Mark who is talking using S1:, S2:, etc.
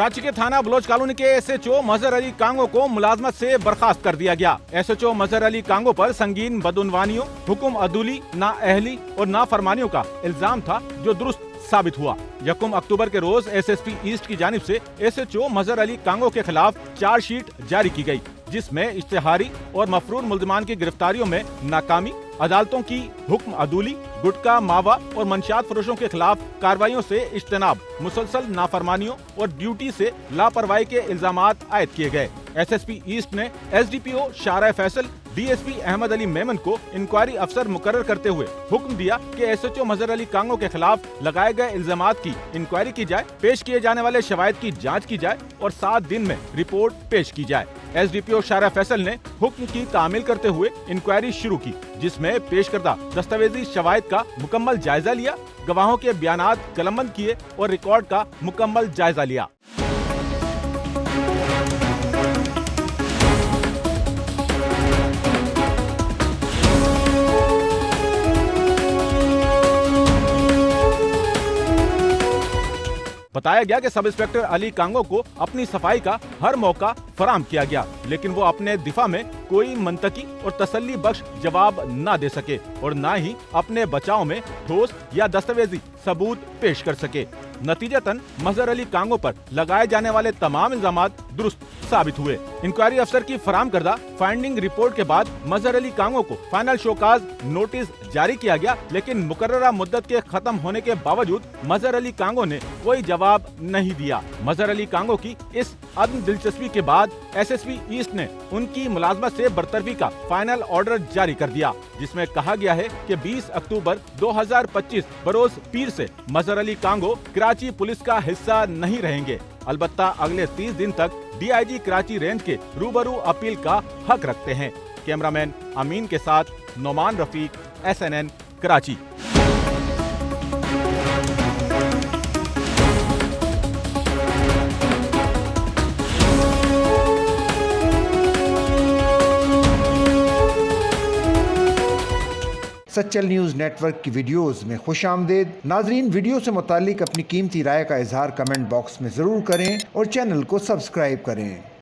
S1: कराची के थाना Bloch colony के SHO मजहर अली कांगो को मुलाजमत से बर्खास्त कर दिया गया। SHO मजहर अली कांगो पर संगीन बदउनवानियों, हुक्म अदूली, नाअहली और नाफरमानियों का इल्जाम था, जो दुरुस्त साबित हुआ। 1 अक्टूबर के रोज SSP ईस्ट की जानिब से SHO मजहर अली कांगो के खिलाफ चार्जशीट जारी की गई, जिसमें इश्तिहारी और मफरूर मुल्ज़िमान की गिरफ्तारियों में नाकामी, अदालतों की हुक्म अदूली, गुटका, मावा और मंशियात फरोशों के खिलाफ कार्रवाइयों से इज्तनाब, मुसलसल नाफरमानियों और ड्यूटी से लापरवाही के इल्जामात आयद किए गए। SSP ईस्ट ने SDPO शारा फैसल, DSP अहमद अली मेमन को इंक्वायरी अफसर मुकर्रर करते हुए हुक्म दिया कि SHO मजहर अली कांगो के खिलाफ लगाए गए इल्जामात की इंक्वायरी की जाए, पेश किए जाने वाले शवाहिद की जांच की जाए और 7 दिन में रिपोर्ट पेश की जाए। SDPO शारा फैसल ने हुक्म की तामील करते हुए इंक्वायरी शुरू की, जिसमें पेश करदा दस्तावेजी शवाहिद का मुकम्मल जायजा लिया, गवाहों के बयानात कलमबंद किए और रिकॉर्ड का मुकम्मल जायजा लिया। बताया गया कि सब इंस्पेक्टर अली कांगो को अपनी सफाई का हर मौका फराम किया गया, लेकिन वो अपने दिफा में कोई मंतकी और तसल्ली बख्श जवाब न दे सके और न ही अपने बचाव में ठोस या दस्तावेजी सबूत पेश कर सके। नतीजतन मजहर अली कांगो पर लगाए जाने वाले तमाम इल्जामात दुरुस्त साबित हुए। इंक्वायरी अफसर की फराम करदा फाइंडिंग रिपोर्ट के बाद मजहर अली कांगो को फाइनल शोकाज नोटिस जारी किया गया, लेकिन मुकर्ररा मुद्दत के खत्म होने के बावजूद मजहर अली कांगो ने कोई जवाब नहीं दिया। मजहर अली कांगो की इस अदम दिलचस्पी के बाद SSP ईस्ट ने उनकी मुलाजमत से बरतरफी का फाइनल ऑर्डर जारी कर दिया, जिसमें कहा गया है कि 20 अक्टूबर 2025 बरोज पीर से मजहर अली कांगो कराची पुलिस का हिस्सा नहीं रहेंगे। अलबत्ता अगले 30 दिन तक DIG कराची रेंज के रूबरू अपील का हक रखते हैं। कैमरामैन अमीन के साथ Noman Rafiq, SNN Karachi.
S2: Sachal News Network की वीडियोस में खुशामदीद। नाजरीन, वीडियो से मुतालिक अपनी कीमती राय का इजहार कमेंट बॉक्स में ज़रूर करें और चैनल को सब्सक्राइब करें।